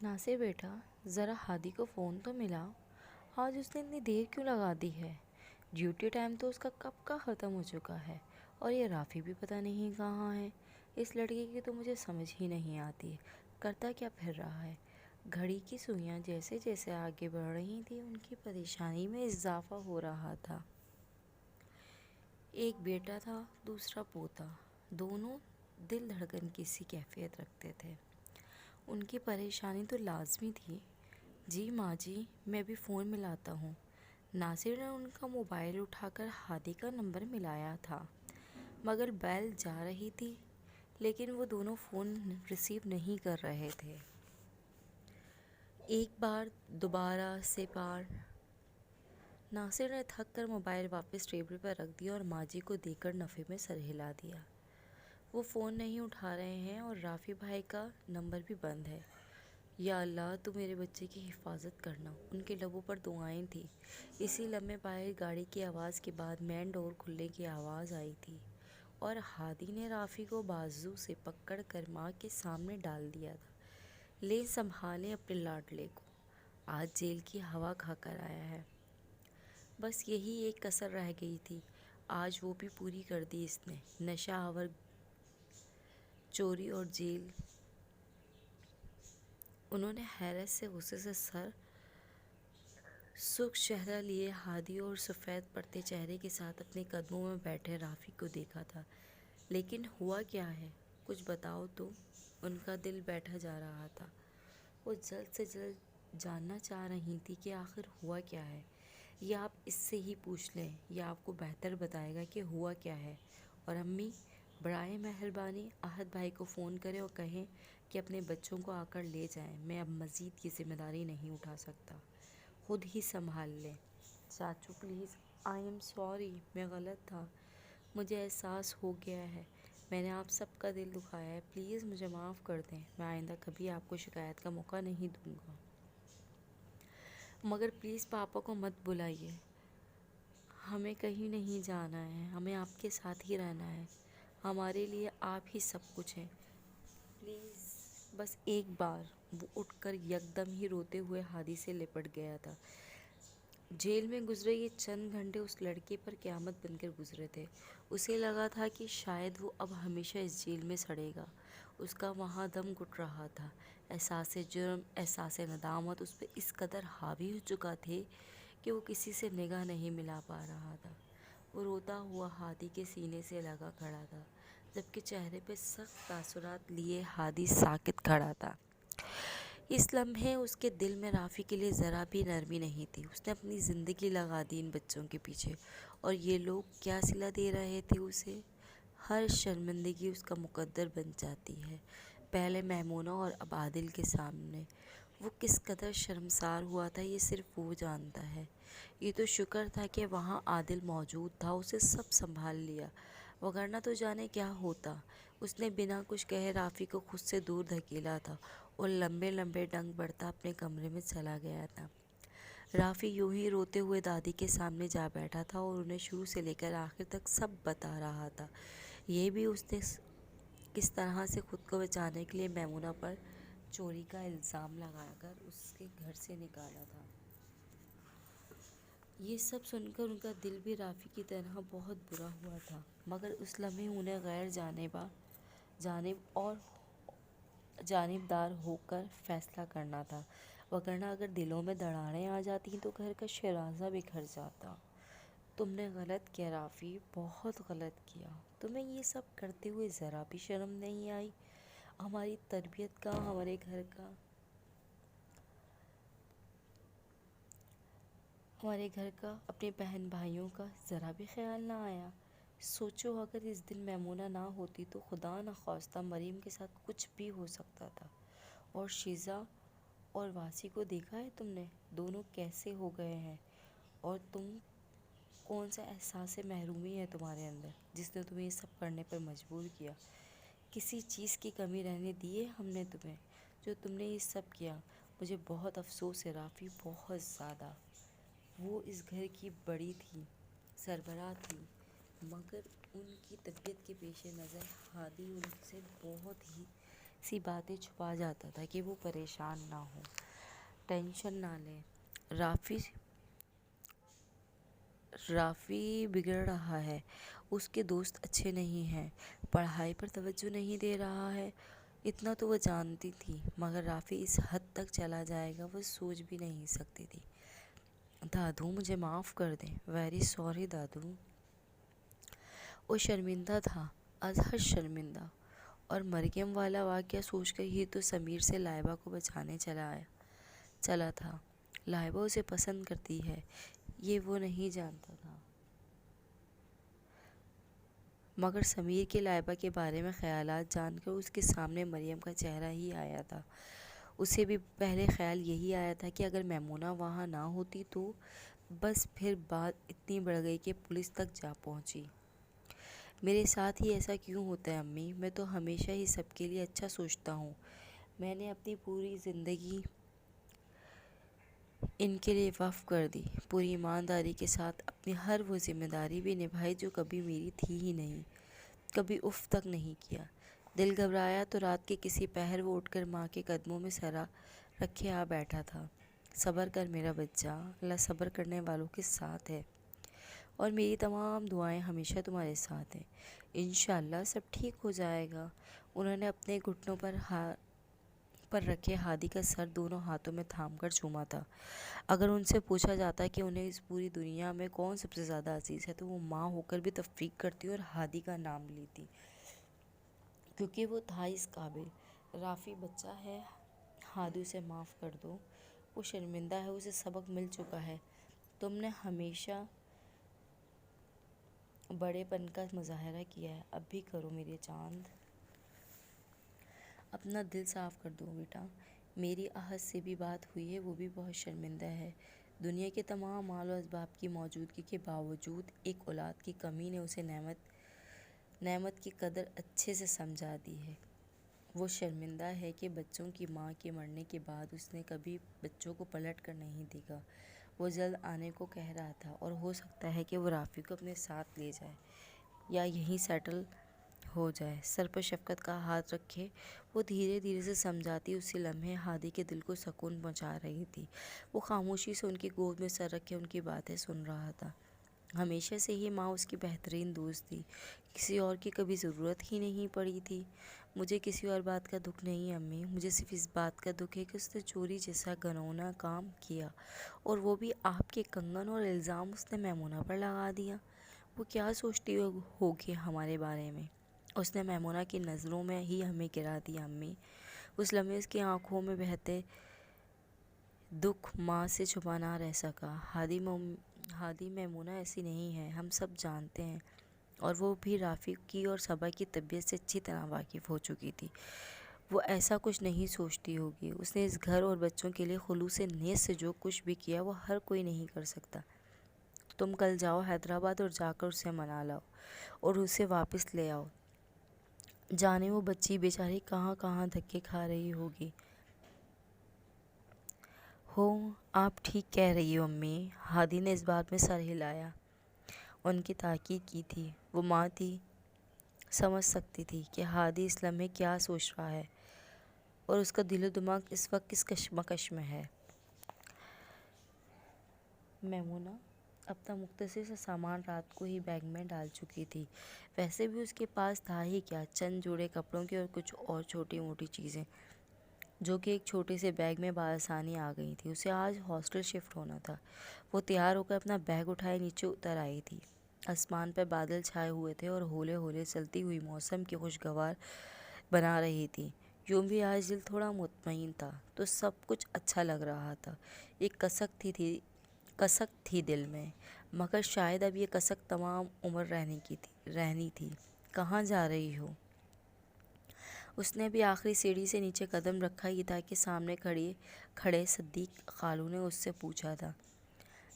ناصر بیٹا، ذرا ہادی کو فون تو ملا. آج اس نے اتنی دیر کیوں لگا دی ہے؟ ڈیوٹی ٹائم تو اس کا کب کا ختم ہو چکا ہے. اور یہ رافی بھی پتہ نہیں کہاں ہے. اس لڑکے کی تو مجھے سمجھ ہی نہیں آتی ہے، کرتا کیا پھر رہا ہے. گھڑی کی سوئیاں جیسے جیسے آگے بڑھ رہی تھیں ان کی پریشانی میں اضافہ ہو رہا تھا. ایک بیٹا تھا، دوسرا پوتا. دونوں دل دھڑکن کی سی کیفیت رکھتے تھے. ان کی پریشانی تو لازمی تھی. جی ماں جی، میں بھی فون ملاتا ہوں. ناصر نے ان کا موبائل اٹھا کر ہادی کا نمبر ملایا تھا، مگر بیل جا رہی تھی، لیکن وہ دونوں فون ریسیو نہیں کر رہے تھے. ایک بار، دوبارہ سے بار. ناصر نے تھک کر موبائل واپس ٹیبل پر رکھ دیا اور ماں جی کو دیکھ کر نفے میں سر ہلا دیا. وہ فون نہیں اٹھا رہے ہیں اور رافی بھائی کا نمبر بھی بند ہے. یا اللہ، تو میرے بچے کی حفاظت کرنا. ان کے لبوں پر دعائیں تھیں. اسی لمحے باہر گاڑی کی آواز کے بعد مین ڈور کھلنے کی آواز آئی تھی اور ہادی نے رافی کو بازو سے پکڑ کر ماں کے سامنے ڈال دیا تھا. لے سنبھالیں اپنے لاڈلے کو، آج جیل کی ہوا کھا کر آیا ہے. بس یہی ایک کسر رہ گئی تھی، آج وہ بھی پوری کر دی اس نے. نشہ آور، چوری اور جیل. انہوں نے حیرت سے غصے سے سر سرخ چہرہ لیے ہادی اور سفید پڑتے چہرے کے ساتھ اپنے قدموں میں بیٹھے رافی کو دیکھا تھا. لیکن ہوا کیا ہے؟ کچھ بتاؤ تو. ان کا دل بیٹھا جا رہا تھا. وہ جلد سے جلد جاننا چاہ رہی تھی کہ آخر ہوا کیا ہے. یا آپ اس سے ہی پوچھ لیں، یا آپ کو بہتر بتائے گا کہ ہوا کیا ہے. اور امی، برائے مہربانی احد بھائی کو فون کریں اور کہیں کہ اپنے بچوں کو آ کر لے جائیں. میں اب مزید کی ذمہ داری نہیں اٹھا سکتا، خود ہی سنبھال لیں. چاچو پلیز، آئی ایم سوری، میں غلط تھا. مجھے احساس ہو گیا ہے میں نے آپ سب کا دل دکھایا ہے. پلیز مجھے معاف کر دیں. میں آئندہ کبھی آپ کو شکایت کا موقع نہیں دوں گا. مگر پلیز پاپا کو مت بلائیے. ہمیں کہیں نہیں جانا ہے، ہمیں آپ کے ساتھ ہی رہنا ہے. ہمارے لیے آپ ہی سب کچھ ہیں. پلیز بس ایک بار. وہ اٹھ کر یکدم ہی روتے ہوئے ہادی سے لپٹ گیا تھا. جیل میں گزرے یہ چند گھنٹے اس لڑکے پر قیامت بن کر گزرے تھے. اسے لگا تھا کہ شاید وہ اب ہمیشہ اس جیل میں سڑے گا. اس کا وہاں دم گھٹ رہا تھا. احساس جرم، احساس ندامت اس پہ اس قدر حاوی ہو چکا تھے کہ وہ کسی سے نگاہ نہیں ملا پا رہا تھا. وہ روتا ہوا ہادی کے سینے سے لگا کھڑا تھا، جبکہ چہرے پہ سخت تاثرات لیے ہادی ساکت کھڑا تھا. اس لمحے اس کے دل میں رافی کے لیے ذرا بھی نرمی نہیں تھی. اس نے اپنی زندگی لگا دی ان بچوں کے پیچھے، اور یہ لوگ کیا صلہ دے رہے تھے اسے. ہر شرمندگی اس کا مقدر بن جاتی ہے، پہلے میمونہ اور اب عادل کے سامنے. وہ کس قدر شرمسار ہوا تھا یہ صرف وہ جانتا ہے. یہ تو شکر تھا کہ وہاں عادل موجود تھا، اسے سب سنبھال لیا، وگرنہ تو جانے کیا ہوتا. اس نے بنا کچھ کہے رافی کو خود سے دور دھکیلا تھا اور لمبے لمبے ڈنگ بڑھتا اپنے کمرے میں چلا گیا تھا. رافی یوں ہی روتے ہوئے دادی کے سامنے جا بیٹھا تھا اور انہیں شروع سے لے کر آخر تک سب بتا رہا تھا. یہ بھی اس نے کس طرح سے خود کو بچانے کے لیے میمونہ پر چوری کا الزام لگا کر اس کے گھر سے نکالا تھا. یہ سب سن کر ان کا دل بھی رافی کی طرح بہت برا ہوا تھا، مگر اس لمحے انہیں غیر جانب اور جانبدار ہو کر فیصلہ کرنا تھا، وگرنہ اگر دلوں میں دراڑیں آ جاتی تو گھر کا شیرازہ بکھر جاتا. تم نے غلط کیا رافی، بہت غلط کیا. تمہیں یہ سب کرتے ہوئے ذرا بھی شرم نہیں آئی؟ ہماری تربیت کا، ہمارے گھر کا، اپنے بہن بھائیوں کا ذرا بھی خیال نہ آیا؟ سوچو اگر اس دن میمونہ نہ ہوتی تو خدا نخواستہ مریم کے ساتھ کچھ بھی ہو سکتا تھا. اور شیزا اور واسی کو دیکھا ہے تم نے، دونوں کیسے ہو گئے ہیں. اور تم، کون سا احساس محرومی ہے تمہارے اندر جس نے تمہیں یہ سب کرنے پر مجبور کیا؟ کسی چیز کی کمی رہنے دی ہے ہم نے تمہیں، جو تم نے یہ سب کیا؟ مجھے بہت افسوس ہے رافی، بہت زیادہ. وہ اس گھر کی بڑی تھی، سربراہ تھی، مگر ان کی طبیعت کے پیش نظر ہادی ان سے بہت ہی سی باتیں چھپا جاتا تھا کہ وہ پریشان نہ ہو، ٹینشن نہ لے۔ رافی بگڑ رہا ہے، اس کے دوست اچھے نہیں ہیں، پڑھائی پر توجہ نہیں دے رہا ہے، اتنا تو وہ جانتی تھی، مگر رافی اس حد تک چلا جائے گا وہ سوچ بھی نہیں سکتی تھی۔ دادو مجھے معاف کر دیں، ویری سوری دادو۔ وہ شرمندہ تھا، اظہر شرمندہ، اور مریم والا واقعہ سوچ کر ہی تو سمیر سے لائبہ کو بچانے چلا تھا۔ لائبہ اسے پسند کرتی ہے، یہ وہ نہیں جانتا تھا، مگر سمیر کے لائبہ کے بارے میں خیالات جان کر اس کے سامنے مریم کا چہرہ ہی آیا تھا۔ اسے بھی پہلے خیال یہی آیا تھا کہ اگر میمونہ وہاں نہ ہوتی تو، بس پھر بات اتنی بڑھ گئی کہ پولیس تک جا پہنچی۔ میرے ساتھ ہی ایسا کیوں ہوتا ہے امی؟ میں تو ہمیشہ ہی سب کے لیے اچھا سوچتا ہوں، میں نے اپنی پوری زندگی ان کے لیے وقف کر دی، پوری ایمانداری کے ساتھ اپنی ہر وہ ذمہ داری بھی نبھائی جو کبھی میری تھی ہی نہیں، کبھی اف تک نہیں کیا۔ دل گھبرایا تو رات کے کسی پہر وہ اٹھ کر ماں کے قدموں میں سر رکھے آ بیٹھا تھا۔ صبر کر میرا بچہ، اللہ صبر کرنے والوں کے ساتھ ہے، اور میری تمام دعائیں ہمیشہ تمہارے ساتھ ہیں، انشاءاللہ سب ٹھیک ہو جائے گا۔ انہوں نے اپنے گھٹنوں پر رکھے ہادی کا سر دونوں ہاتھوں میں تھام کر چوما تھا۔ اگر ان سے پوچھا جاتا کہ انہیں اس پوری دنیا میں کون سب سے زیادہ عزیز ہے تو وہ ماں ہو کر بھی تفریق کرتی اور ہادی کا نام لیتی، کیونکہ وہ تھا اس قابل۔ رافی بچہ ہے، ہادی اسے معاف کر دو، وہ شرمندہ ہے، اسے سبق مل چکا ہے، تم نے ہمیشہ بڑے پن کا مظاہرہ کیا ہے، اب بھی کرو میرے چاند۔ اپنا دل صاف کر دو بیٹا۔ میری احد سے بھی بات ہوئی ہے، وہ بھی بہت شرمندہ ہے۔ دنیا کے تمام مال و اسباب کی موجودگی کے باوجود ایک اولاد کی کمی نے اسے نعمت کی قدر اچھے سے سمجھا دی ہے۔ وہ شرمندہ ہے کہ بچوں کی ماں کے مرنے کے بعد اس نے کبھی بچوں کو پلٹ کر نہیں دیکھا۔ وہ جلد آنے کو کہہ رہا تھا، اور ہو سکتا ہے کہ وہ رافی کو اپنے ساتھ لے جائے یا یہیں سیٹل ہو جائے۔ سر پر شفقت کا ہاتھ رکھے وہ دھیرے دھیرے سے سمجھاتی اسی لمحے ہادی کے دل کو سکون پہنچا رہی تھی۔ وہ خاموشی سے ان کی گود میں سر رکھے ان کی باتیں سن رہا تھا۔ ہمیشہ سے ہی ماں اس کی بہترین دوست تھی، کسی اور کی کبھی ضرورت ہی نہیں پڑی تھی۔ مجھے کسی اور بات کا دکھ نہیں امی، مجھے صرف اس بات کا دکھ ہے کہ اس نے چوری جیسا گھناؤنا کام کیا، اور وہ بھی آپ کے کنگن، اور الزام اس نے میمونہ پر لگا دیا۔ وہ کیا سوچتی ہوگی ہمارے بارے میں؟ اس نے میمونہ کی نظروں میں ہی ہمیں گرا دیا امی۔ اس لمحے اس کی آنکھوں میں بہتے دکھ ماں سے چھپا نہ رہ سکا۔ ہادی میمونہ ایسی نہیں ہے، ہم سب جانتے ہیں، اور وہ بھی رافی کی اور صبا کی طبیعت سے اچھی طرح واقف ہو چکی تھی۔ وہ ایسا کچھ نہیں سوچتی ہوگی۔ اس نے اس گھر اور بچوں کے لیے خلوص نیت سے جو کچھ بھی کیا وہ ہر کوئی نہیں کر سکتا۔ تم کل جاؤ حیدرآباد اور جا کر اسے منا لاؤ اور اسے واپس لے آؤ۔ جانے وہ بچی بیچاری کہاں کہاں دھکے کھا رہی ہوگی۔ ہو، آپ ٹھیک کہہ رہی ہو امی۔ ہادی نے اس بات میں سر ہلایا، ان کی تاکید کی تھی۔ وہ ماں تھی، سمجھ سکتی تھی کہ ہادی اس لمحے کیا سوچ رہا ہے، اور اس کا دل و دماغ اس وقت کس کشمکش میں ہے۔ میمونہ اپنا مختصر سا سامان رات کو ہی بیگ میں ڈال چکی تھی۔ ویسے بھی اس کے پاس تھا ہی کیا، چند جوڑے کپڑوں کے اور کچھ اور چھوٹی موٹی چیزیں، جو کہ ایک چھوٹے سے بیگ میں بآسانی آ گئی تھی۔ اسے آج ہاسٹل شفٹ ہونا تھا۔ وہ تیار ہو کر اپنا بیگ اٹھائے نیچے اتر آئی تھی۔ آسمان پر بادل چھائے ہوئے تھے اور ہولے ہولے چلتی ہوئی موسم کی خوشگوار بنا رہی تھی۔ یوں بھی آج دل تھوڑا مطمئن تھا، تو سب کچھ اچھا لگ رہا تھا۔ ایک کسک تھی دل میں، مگر شاید اب یہ کسک تمام عمر رہنی تھی۔ کہاں جا رہی ہو؟ اس نے ابھی آخری سیڑھی سے نیچے قدم رکھا ہی تھا کہ سامنے کھڑے صدیق خالو نے اس سے پوچھا تھا۔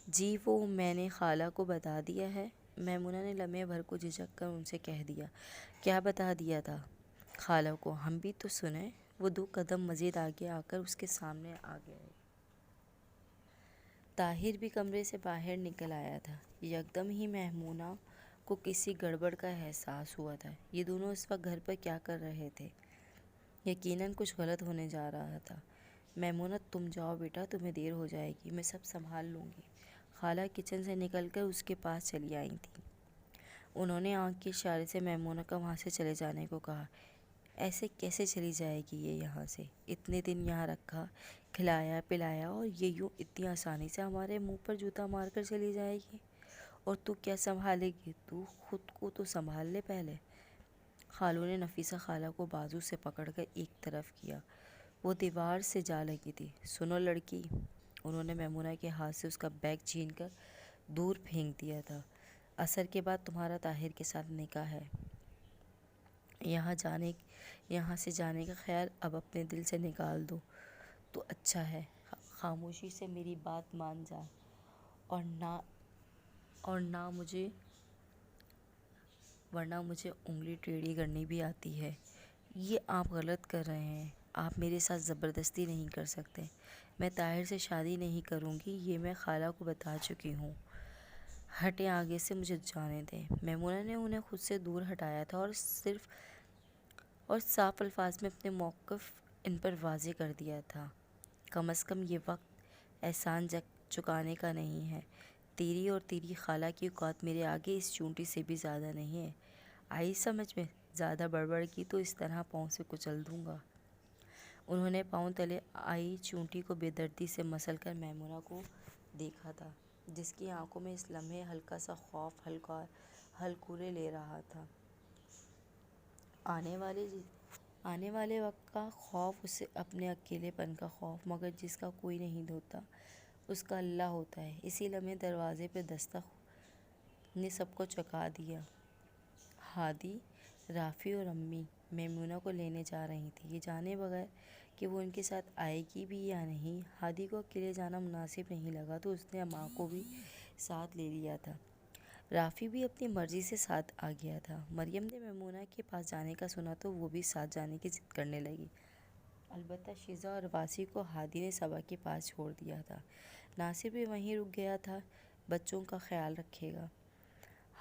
جی وہ میں نے خالہ کو بتا دیا ہے، میمونہ نے لمحے بھر کو جھجک کر ان سے کہہ دیا۔ کیا بتا دیا تھا خالہ کو؟ ہم بھی تو سنیں۔ وہ 2 قدم مزید آگے آ کر اس کے سامنے آ گئے۔ طاہر بھی کمرے سے باہر نکل آیا تھا۔ یکدم ہی میمونہ کو کسی گڑبڑ کا احساس ہوا تھا۔ یہ دونوں اس وقت گھر پر کیا کر رہے تھے؟ یقیناً کچھ غلط ہونے جا رہا تھا۔ میمونہ تم جاؤ بیٹا، تمہیں دیر ہو جائے گی، میں سب سنبھال لوں گی۔ خالہ کچن سے نکل کر اس کے پاس چلی آئی تھیں۔ انہوں نے آنکھ کے اشارے سے میمونہ کا وہاں سے چلے جانے کو کہا۔ ایسے کیسے چلی جائے گی یہ یہاں سے؟ اتنے دن یہاں رکھا، کھلایا پلایا، اور یہ یوں اتنی آسانی سے ہمارے منہ پر جوتا مار کر چلی جائے گی؟ اور تو کیا سنبھالے گی؟ تو خود کو تو سنبھال لے پہلے۔ خالو نے نفیسہ خالہ کو بازو سے پکڑ کر ایک طرف کیا۔ وہ دیوار سے جا لگی تھی۔ سنو لڑکی، انہوں نے میمونہ کے ہاتھ سے اس کا بیگ چھین کر دور پھینک دیا تھا۔ عصر کے بعد تمہارا طاہر کے ساتھ نکاح ہے۔ یہاں سے جانے کا خیال اب اپنے دل سے نکال دو تو اچھا ہے۔ خاموشی سے میری بات مان جا، ورنہ مجھے انگلی ٹیڑھی کرنی بھی آتی ہے۔ یہ آپ غلط کر رہے ہیں۔ آپ میرے ساتھ زبردستی نہیں کر سکتے۔ میں طاہر سے شادی نہیں کروں گی، یہ میں خالہ کو بتا چکی ہوں۔ ہٹیں آگے سے، مجھے جانے دیں۔ میمونہ نے انہیں خود سے دور ہٹایا تھا اور صاف الفاظ میں اپنے موقف ان پر واضح کر دیا تھا۔ کم از کم یہ وقت احسان چکانے کا نہیں ہے۔ تیری اور تیری خالہ کی اوقات میرے آگے اس چونٹی سے بھی زیادہ نہیں ہے۔ آئی سمجھ میں؟ زیادہ بڑبڑ کی تو اس طرح پاؤں سے کچل دوں گا۔ انہوں نے پاؤں تلے آئی چونٹی کو بے دردی سے مسل کر میمونہ کو دیکھا تھا، جس کی آنکھوں میں اس لمحے ہلکا سا خوف ہلکورے لے رہا تھا۔ آنے والے وقت کا خوف، اسے اپنے اکیلے پن کا خوف، مگر جس کا کوئی نہیں ہوتا اس کا اللہ ہوتا ہے۔ اسی لمحے دروازے پہ دستک نے سب کو چونکا دیا۔ ہادی، رافی اور امی میمونہ کو لینے جا رہی تھیں، یہ جانے بغیر کہ وہ ان کے ساتھ آئے گی بھی یا نہیں۔ ہادی کو اکیلے جانا مناسب نہیں لگا تو اس نے ماں کو بھی ساتھ لے لیا تھا۔ رافی بھی اپنی مرضی سے ساتھ آ گیا تھا۔ مریم نے میمونہ کے پاس جانے کا سنا تو وہ بھی ساتھ جانے کی ضد کرنے لگی۔ البتہ شیزہ اور باسی کو ہادی نے صبا کے پاس چھوڑ دیا تھا۔ ناصر بھی وہیں رک گیا تھا، بچوں کا خیال رکھے گا۔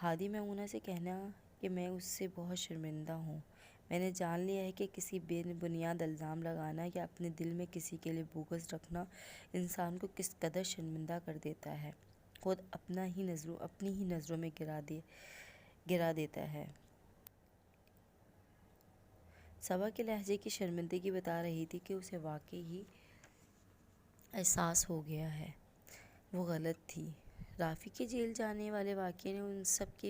ہادی میمونہ سے کہنا کہ میں اس سے بہت شرمندہ ہوں۔ میں نے جان لیا ہے کہ کسی بے بنیاد الزام لگانا یا اپنے دل میں کسی کے لیے بغض رکھنا انسان کو کس قدر شرمندہ کر دیتا ہے، خود اپنی ہی نظروں میں گرا دیتا ہے۔ صبا کے لہجے کی شرمندگی بتا رہی تھی کہ اسے واقعی ہی احساس ہو گیا ہے۔ وہ غلط تھی۔ رافی کے جیل جانے والے واقعے نے ان سب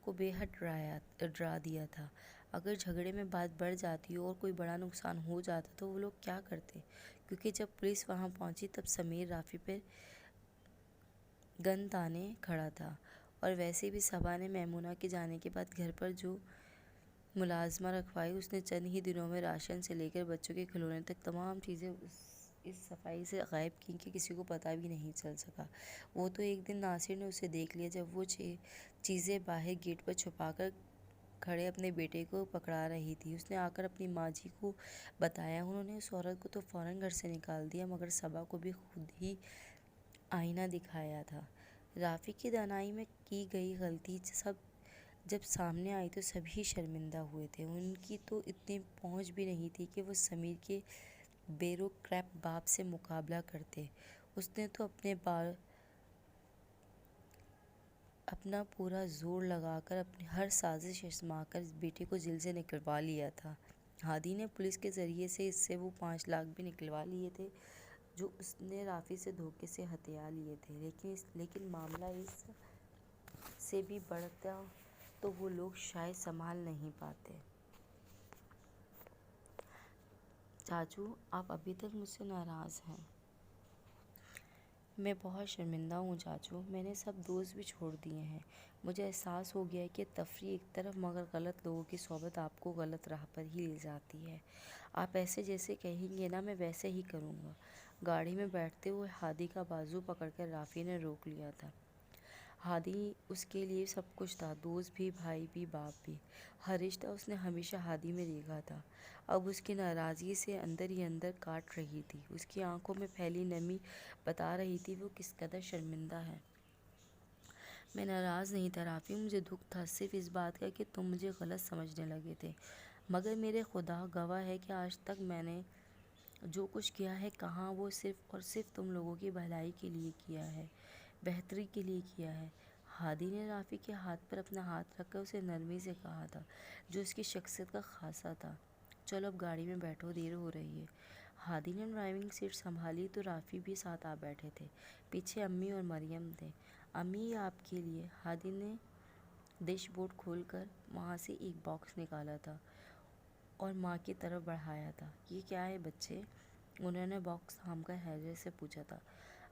کو بے حد ڈرا دیا تھا۔ اگر جھگڑے میں بات بڑھ جاتی اور کوئی بڑا نقصان ہو جاتا تو وہ لوگ کیا کرتے؟ کیونکہ جب پولیس وہاں پہنچی تب سمیر رافی پر گن تانے کھڑا تھا، اور ویسے بھی صبا نے میمونہ کے جانے کے بعد گھر پر جو ملازمہ رکھوائی، اس نے چند ہی دنوں میں راشن سے لے کر بچوں کے کھلونے تک تمام چیزیں اس صفائی سے غائب کی کہ کسی کو پتہ بھی نہیں چل سکا۔ وہ تو ایک دن ناصر نے اسے دیکھ لیا جب وہ چیزیں باہر گیٹ پر چھپا کر کھڑے اپنے بیٹے کو پکڑا رہی تھی۔ اس نے آ کر اپنی ماں جی کو بتایا۔ انہوں نے اس عورت کو تو فوراً گھر سے نکال دیا، مگر صبا کو بھی خود ہی آئینہ دکھایا تھا۔ رافی کی دانائی میں کی گئی غلطی جب سامنے آئی تو سبھی شرمندہ ہوئے تھے۔ ان کی تو اتنی پہنچ بھی نہیں تھی کہ وہ سمیر کے بیوروکریٹ باپ سے مقابلہ کرتے۔ اس نے تو اپنا پورا زور لگا کر اپنی ہر سازش آزما کر بیٹے کو جیل سے نکلوا لیا تھا۔ ہادی نے پولیس کے ذریعے سے اس سے وہ 5 لاکھ بھی نکلوا لیے تھے جو اس نے رافی سے دھوکے سے ہتھیا لیے تھے، لیکن معاملہ اس سے بھی بڑھتا تو وہ لوگ شاید سنبھال نہیں پاتے۔ چاچو، آپ ابھی تک مجھ سے ناراض ہیں؟ میں بہت شرمندہ ہوں چاچو، میں نے سب دوست بھی چھوڑ دیے ہیں۔ مجھے احساس ہو گیا ہے کہ تفریح ایک طرف مگر غلط لوگوں کی صحبت آپ کو غلط راہ پر ہی لے جاتی ہے۔ آپ ایسے جیسے کہیں گے نا میں ویسے ہی کروں گا۔ گاڑی میں بیٹھتے ہوئے ہادی کا بازو پکڑ کر رافی نے روک لیا تھا۔ ہادی اس کے لیے سب کچھ تھا، دوست بھی، بھائی بھی، باپ بھی۔ ہر رشتہ اس نے ہمیشہ ہادی میں دیکھا تھا۔ اب اس کی ناراضگی اسے اندر ہی اندر کاٹ رہی تھی۔ اس کی آنکھوں میں پھیلی نمی بتا رہی تھی وہ کس قدر شرمندہ ہے۔ میں ناراض نہیں تھا رافی، مجھے دکھ تھا صرف اس بات کا کہ تم مجھے غلط سمجھنے لگے تھے۔ مگر میرے خدا گواہ ہے کہ آج تک میں نے جو کچھ کیا ہے کہاں وہ صرف اور صرف تم لوگوں کی بھلائی کے لیے کیا ہے، بہتری کے لیے کیا ہے۔ ہادی نے رافی کے ہاتھ پر اپنا ہاتھ رکھ کر اسے نرمی سے کہا تھا، جو اس کی شخصیت کا خاصہ تھا، چلو اب گاڑی میں بیٹھو، دیر ہو رہی ہے۔ ہادی نے ڈرائیونگ سیٹ سنبھالی تو رافی بھی ساتھ آ بیٹھے تھے۔ پیچھے امی اور مریم تھے۔ امی، یہ آپ کے لیے۔ ہادی نے ڈیش بورڈ کھول کر وہاں سے ایک باکس نکالا تھا اور ماں کی طرف بڑھایا تھا۔ یہ کیا ہے بچے؟ انہوں نے باکس تھام کر حیرت سے پوچھا تھا۔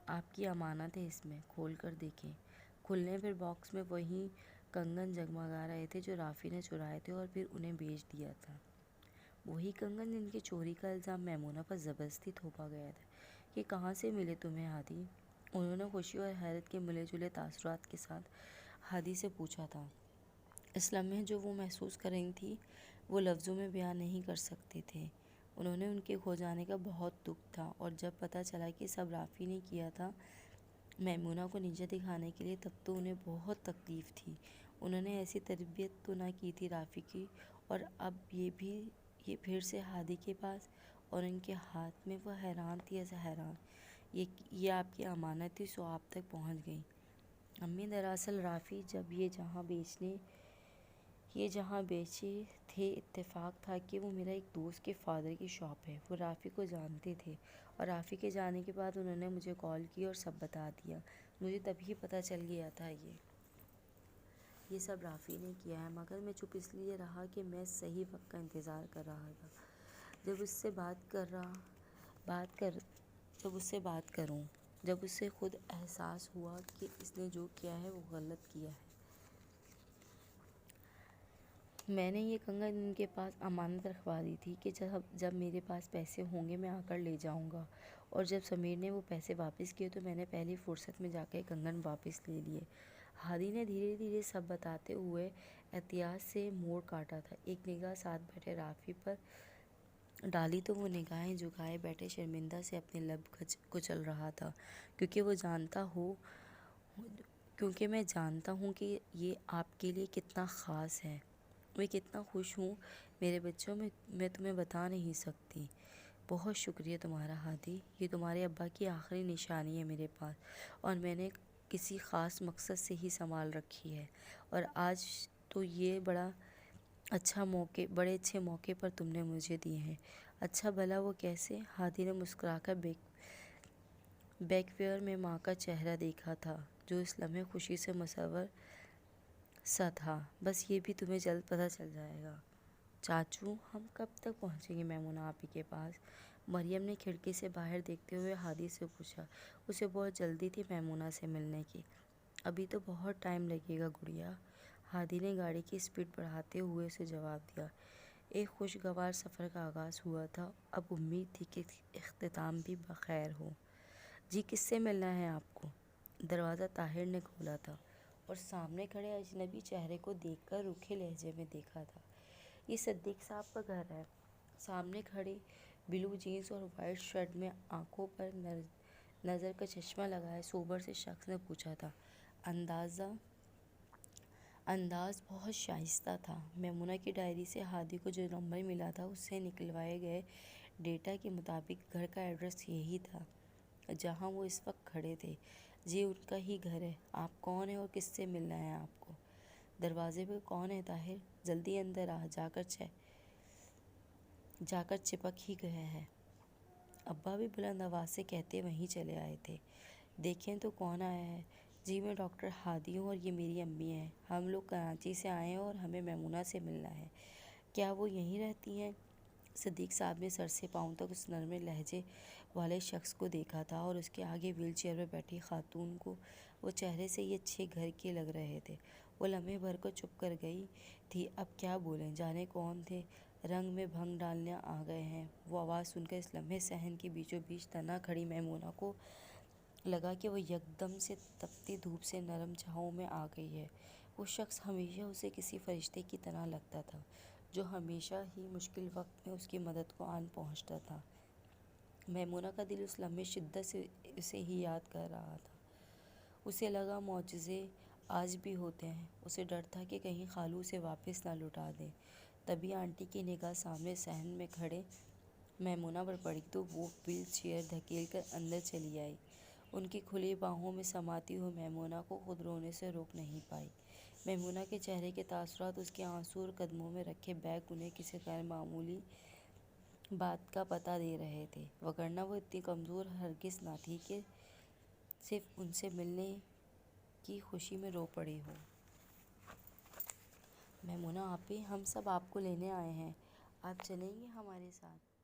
آپ کی امانت ہے اس میں، کھول کر دیکھیں۔ کھلنے پر باکس میں وہی کنگن جگمگا رہے تھے جو رافی نے چرائے تھے اور پھر انہیں بیچ دیا تھا۔ وہی کنگن جن کی چوری کا الزام میمونہ پر زبردستی تھوپا گیا تھا۔ یہ کہاں سے ملے تمہیں ہادی؟ انہوں نے خوشی اور حیرت کے ملے جلے تاثرات کے ساتھ ہادی سے پوچھا تھا۔ اس لمحے جو وہ محسوس کر رہی تھی وہ لفظوں میں بیان نہیں کر سکتے تھے۔ انہوں نے ان کے کھو جانے کا بہت دکھ تھا، اور جب پتہ چلا کہ سب رافی نے کیا تھا میمونہ کو نیچے دکھانے کے لیے، تب تو انہیں بہت تکلیف تھی۔ انہوں نے ایسی تربیت تو نہ کی تھی رافی کی، اور اب یہ پھر سے ہادی کے پاس اور ان کے ہاتھ میں۔ وہ حیران تھی، ایسا حیران، یہ آپ کی امانت تھی سو آپ تک پہنچ گئی۔ امی، دراصل رافی جب یہ جہاں بیچے تھے، اتفاق تھا کہ وہ میرا ایک دوست کے فادر کی شاپ ہے۔ وہ رافی کو جانتے تھے، اور رافی کے جانے کے بعد انہوں نے مجھے کال کی اور سب بتا دیا۔ مجھے تبھی پتہ چل گیا تھا یہ سب رافی نے کیا ہے، مگر میں چپ اس لیے رہا کہ میں صحیح وقت کا انتظار کر رہا تھا جب اس سے بات کروں، جب اسے خود احساس ہوا کہ اس نے جو کیا ہے وہ غلط کیا ہے۔ میں نے یہ کنگن ان کے پاس امانت رکھوا دی تھی کہ جب میرے پاس پیسے ہوں گے میں آ کر لے جاؤں گا، اور جب سمیر نے وہ پیسے واپس کیے تو میں نے پہلی فرصت میں جا کے کنگن واپس لے لیے۔ ہادی نے دھیرے دھیرے سب بتاتے ہوئے احتیاط سے موڑ کاٹا تھا۔ ایک نگاہ ساتھ بیٹھے رافی پر ڈالی تو وہ نگاہیں جھکائے بیٹھے شرمندہ سے اپنے لب کچل رہا تھا، کیونکہ میں جانتا ہوں کہ یہ آپ کے لیے کتنا خاص ہے۔ میں کتنا خوش ہوں میرے بچوں، میں تمہیں بتا نہیں سکتی۔ بہت شکریہ تمہارا ہادی، یہ تمہارے ابا کی آخری نشانی ہے میرے پاس، اور میں نے کسی خاص مقصد سے ہی سنبھال رکھی ہے، اور آج تو یہ بڑے اچھے موقع پر تم نے مجھے دیے ہیں۔ اچھا بھلا وہ کیسے؟ ہادی نے مسکرا کر بیک ویئر میں ماں کا چہرہ دیکھا تھا، جو اس لمحے خوشی سے مصور سا تھا۔ بس یہ بھی تمہیں جلد پتہ چل جائے گا۔ چاچو، ہم کب تک پہنچیں گے میمونہ آپی کے پاس؟ مریم نے کھڑکی سے باہر دیکھتے ہوئے ہادی سے پوچھا۔ اسے بہت جلدی تھی میمونہ سے ملنے کی۔ ابھی تو بہت ٹائم لگے گا گڑیا، ہادی نے گاڑی کی سپیڈ بڑھاتے ہوئے اسے جواب دیا۔ ایک خوشگوار سفر کا آغاز ہوا تھا، اب امید تھی کہ اختتام بھی بخیر ہو۔ جی، کس سے ملنا ہے آپ کو؟ دروازہ طاہر نے کھولا تھا اور سامنے کھڑے اجنبی چہرے کو دیکھ کر روکھے لہجے میں دیکھا تھا۔ یہ صدیق صاحب کا گھر ہے، سامنے کھڑے بلو جینس اور وائٹ شرٹ میں آنکھوں پر نظر کا چشمہ لگائے سوبر سے شخص نے پوچھا تھا۔ انداز بہت شائستہ تھا۔ میمونہ کی ڈائری سے ہادی کو جو نمبر ملا تھا اس سے نکلوائے گئے ڈیٹا کے مطابق گھر کا ایڈریس یہی تھا جہاں وہ اس وقت کھڑے تھے۔ جی، ان کا ہی گھر ہے۔ آپ کون ہیں اور کس سے ملنا ہے آپ کو؟ دروازے پہ کون ہے طاہر؟ جلدی اندر آ، جا کر چپک ہی گیا ہے۔ ابا بھی بلند آواز سے کہتے وہیں چلے آئے تھے۔ دیکھیں تو کون آیا ہے؟ جی، میں ڈاکٹر ہادی ہوں اور یہ میری امی ہیں۔ ہم لوگ کراچی سے آئے ہیں اور ہمیں میمونہ سے ملنا ہے۔ کیا وہ یہیں رہتی ہیں؟ صدیق صاحب نے سر سے پاؤں تک اس نرم لہجے والے شخص کو دیکھا تھا، اور اس کے آگے ویل چیئر پر بیٹھی خاتون کو وہ چہرے سے ہی اچھے گھر کے لگ رہے تھے۔ وہ لمحے بھر کو چپ کر گئی تھی، اب کیا بولیں، جانے کون تھے، رنگ میں بھنگ ڈالنے آ گئے ہیں۔ وہ آواز سن کر اس لمحے صحن کے بیچوں بیچ تنہا کھڑی میمونہ کو لگا کہ وہ یکدم سے تپتی دھوپ سے نرم چھاؤں میں آ گئی ہے۔ وہ شخص ہمیشہ اسے کسی فرشتے کی طرح لگتا تھا، جو ہمیشہ ہی مشکل وقت میں اس کی مدد کو آن پہنچتا تھا۔ میمونہ کا دل اس لمحے شدت سے اسے ہی یاد کر رہا تھا۔ اسے لگا معجزے آج بھی ہوتے ہیں۔ اسے ڈر تھا کہ کہیں خالو اسے واپس نہ لوٹا دیں۔ تبھی آنٹی کی نگاہ سامنے صحن میں کھڑے میمونہ پر پڑی تو وہ ویل چیئر دھکیل کر اندر چلی آئی۔ ان کی کھلی باہوں میں سماتی ہوئی میمونہ کو خود رونے سے روک نہیں پائی۔ میمونہ کے چہرے کے تاثرات اس کے آنسو اور قدموں میں رکھے بیگ انہیں کسی غیر معمولی بات کا پتہ دے رہے تھے، وگرنہ وہ اتنی کمزور ہرگز نہ تھی کہ صرف ان سے ملنے کی خوشی میں رو پڑی ہو۔ میمونہ آپی، ہم سب آپ کو لینے آئے ہیں، آپ چلیں گی ہمارے ساتھ؟